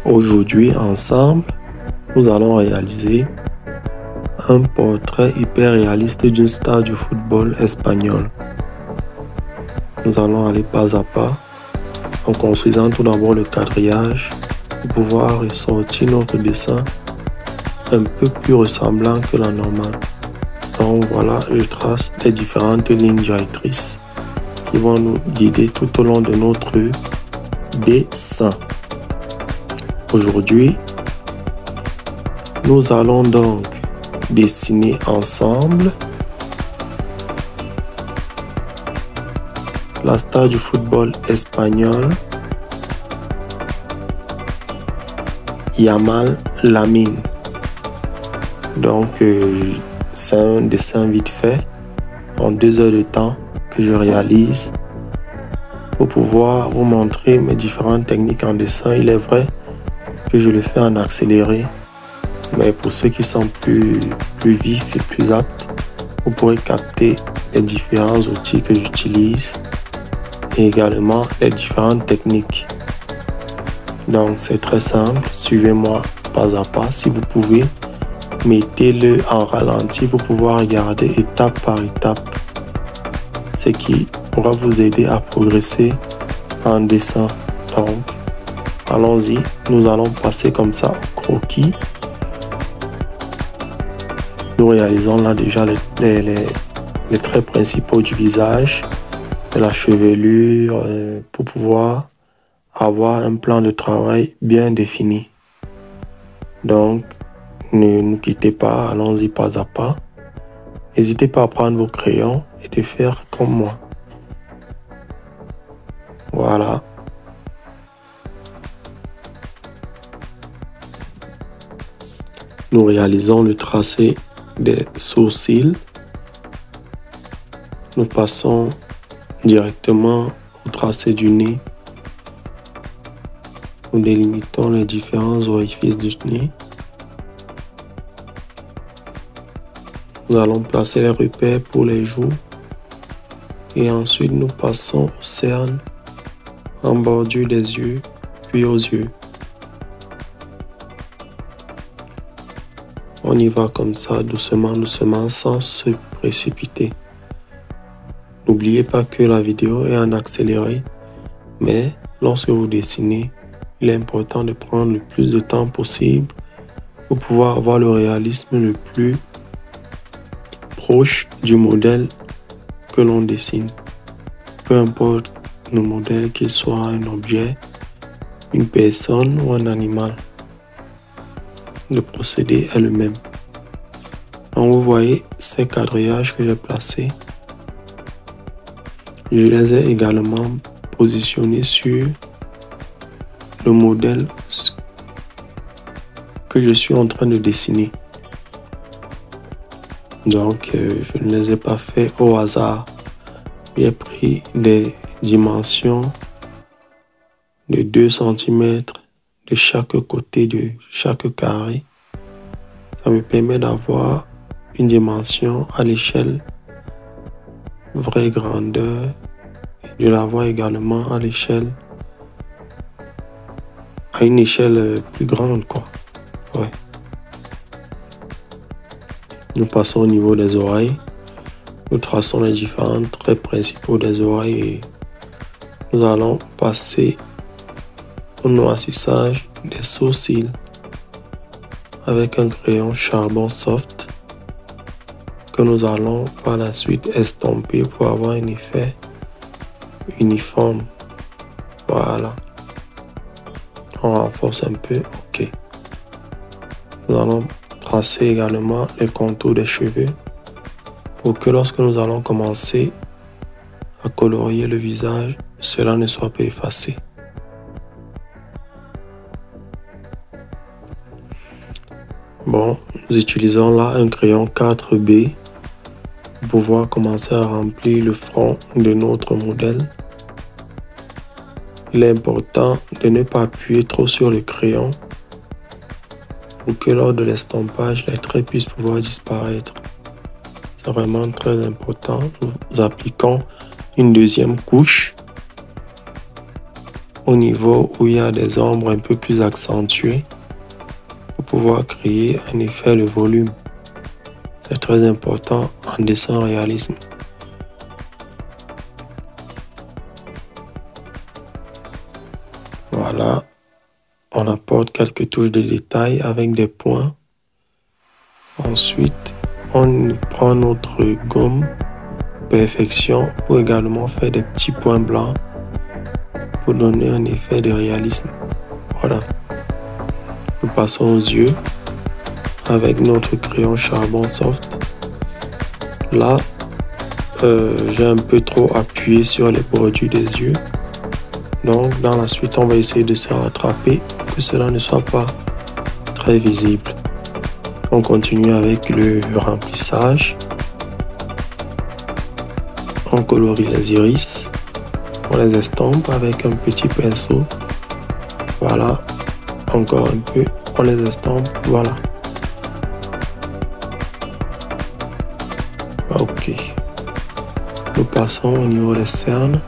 Aujourd'hui, ensemble, nous allons réaliser un portrait hyper réaliste d'une star du football espagnol. Nous allons aller pas à pas en construisant tout d'abord le quadrillage pour pouvoir ressortir notre dessin un peu plus ressemblant que la normale. Donc voilà, je trace les différentes lignes directrices qui vont nous guider tout au long de notre dessin. Aujourd'hui, nous allons donc dessiner ensemble la star du football espagnol, Yamal Lamine. Donc, c'est un dessin vite fait, en 2 heures de temps que je réalise pour pouvoir vous montrer mes différentes techniques en dessin. Il est vrai que je le fais en accéléré, mais pour ceux qui sont plus vifs et plus aptes, vous pourrez capter les différents outils que j'utilise et également les différentes techniques. Donc c'est très simple, suivez-moi pas à pas. Si vous pouvez, mettez-le en ralenti pour pouvoir regarder étape par étape, ce qui pourra vous aider à progresser en dessin. Donc allons-y, nous allons passer comme ça au croquis. Nous réalisons là déjà les traits principaux du visage, de la chevelure, pour pouvoir avoir un plan de travail bien défini. Donc, ne nous quittez pas, allons-y pas à pas. N'hésitez pas à prendre vos crayons et de faire comme moi. Voilà. Nous réalisons le tracé des sourcils. Nous passons directement au tracé du nez. Nous délimitons les différents orifices du nez. Nous allons placer les repères pour les joues. Et ensuite, nous passons aux cernes, en bordure des yeux, puis aux yeux. On y va comme ça, doucement, doucement, sans se précipiter. N'oubliez pas que la vidéo est en accéléré, mais lorsque vous dessinez, il est important de prendre le plus de temps possible pour pouvoir avoir le réalisme le plus proche du modèle que l'on dessine. Peu importe le modèle, qu'il soit un objet, une personne ou un animal. Le procédé est le même. Donc vous voyez ces quadrillages que j'ai placés. Je les ai également positionnés sur le modèle que je suis en train de dessiner. Donc je ne les ai pas fait au hasard. J'ai pris des dimensions de 2 cm de chaque côté de chaque carré. Ça me permet d'avoir une dimension à l'échelle vraie grandeur et de l'avoir également à l'échelle, à une échelle plus grande quoi. Ouais. Nous passons au niveau des oreilles. Nous traçons les différents traits principaux des oreilles et nous allons passer au noircissage des sourcils avec un crayon charbon soft que nous allons par la suite estomper pour avoir un effet uniforme. Voilà. On renforce un peu. Ok. Nous allons tracer également les contours des cheveux pour que lorsque nous allons commencer à colorier le visage, cela ne soit pas effacé. Bon, nous utilisons là un crayon 4B pour pouvoir commencer à remplir le front de notre modèle. Il est important de ne pas appuyer trop sur le crayon pour que lors de l'estompage, les traits puissent pouvoir disparaître. C'est vraiment très important. Nous appliquons une deuxième couche au niveau où il y a des ombres un peu plus accentuées pour pouvoir créer un effet de volume. C'est très important en dessin réalisme. Voilà, on apporte quelques touches de détail avec des points. Ensuite, on prend notre gomme perfection pour également faire des petits points blancs pour donner un effet de réalisme. Voilà. Nous passons aux yeux avec notre crayon charbon soft. Là, j'ai un peu trop appuyé sur les bordures des yeux. Donc, dans la suite, on va essayer de se rattraper pour que cela ne soit pas très visible. On continue avec le remplissage. On colorie les iris. On les estompe avec un petit pinceau. Voilà. Encore un peu. On les estompe. Voilà. Ok. Nous passons au niveau des cernes.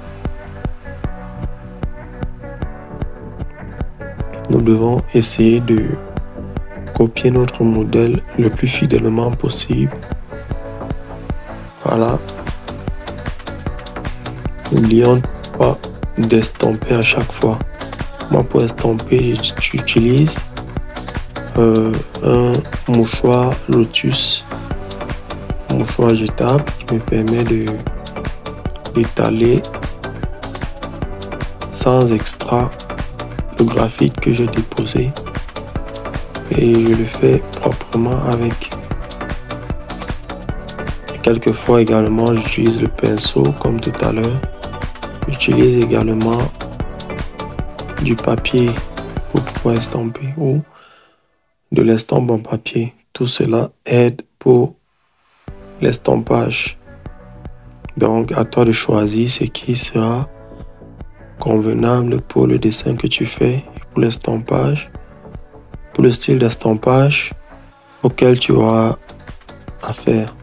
Nous devons essayer de copier notre modèle le plus fidèlement possible. Voilà. N'oublions pas d'estomper à chaque fois. Moi, pour estomper, j'utilise un mouchoir Lotus, un mouchoir jetable qui me permet d'étaler sans extra le graphite que j'ai déposé, et je le fais proprement avec. Et quelquefois également, j'utilise le pinceau comme tout à l'heure. J'utilise également du papier pour pouvoir estomper ou de l'estampe en papier. Tout cela aide pour l'estompage. Donc, à toi de choisir ce qui sera convenable pour le dessin que tu fais et pour l'estompage, pour le style d'estampage auquel tu auras à faire.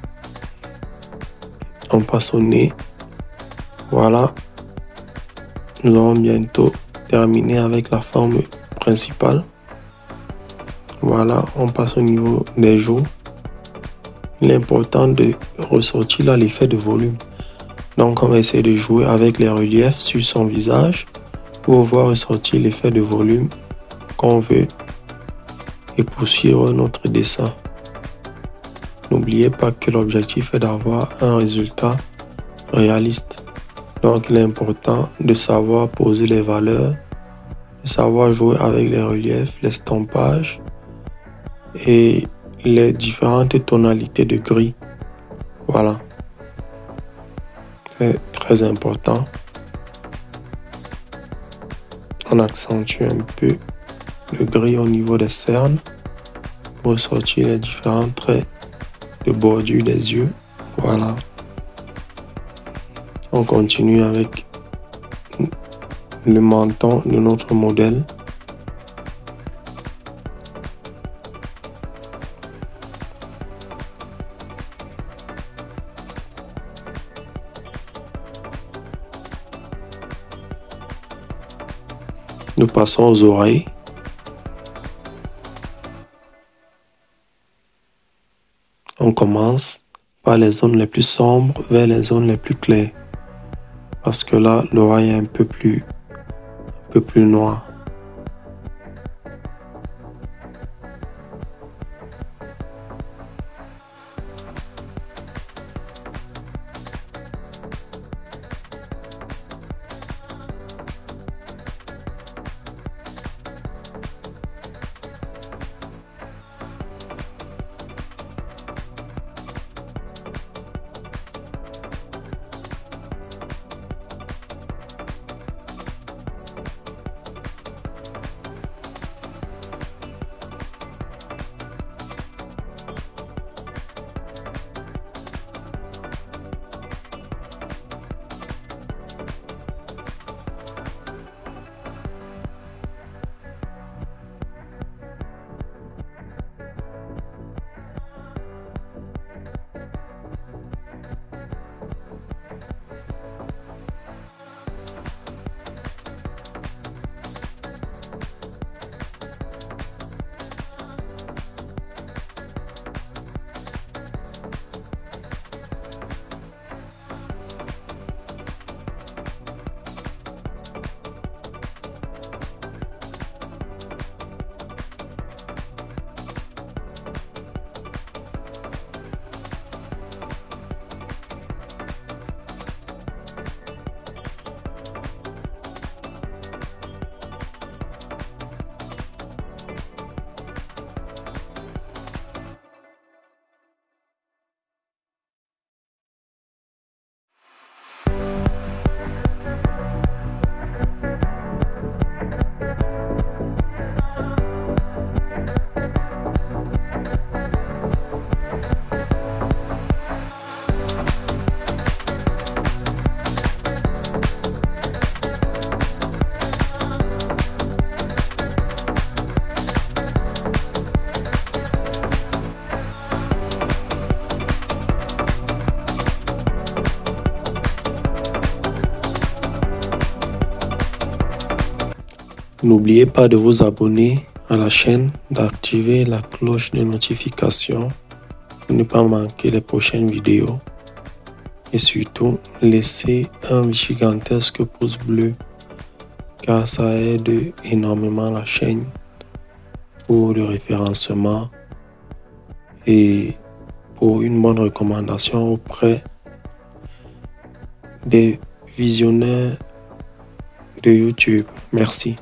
On passe au nez. Voilà. Nous allons bientôt terminer avec la forme principale. Voilà, on passe au niveau des joues. Il est important de ressortir là l'effet de volume. Donc on va essayer de jouer avec les reliefs sur son visage pour voir ressortir l'effet de volume qu'on veut et poursuivre notre dessin. N'oubliez pas que l'objectif est d'avoir un résultat réaliste. Donc il est important de savoir poser les valeurs, de savoir jouer avec les reliefs, l'estompage et les différentes tonalités de gris. Voilà. C'est très important. On accentue un peu le gris au niveau des cernes pour sortir les différents traits de bordure des yeux. Voilà. On continue avec le menton de notre modèle. Nous passons aux oreilles. On commence par les zones les plus sombres vers les zones les plus claires. Parce que là, l'oreille est un peu plus noire. N'oubliez pas de vous abonner à la chaîne, d'activer la cloche de notification pour ne pas manquer les prochaines vidéos. Et surtout, laissez un gigantesque pouce bleu car ça aide énormément la chaîne pour le référencement et pour une bonne recommandation auprès des visionneurs de YouTube. Merci.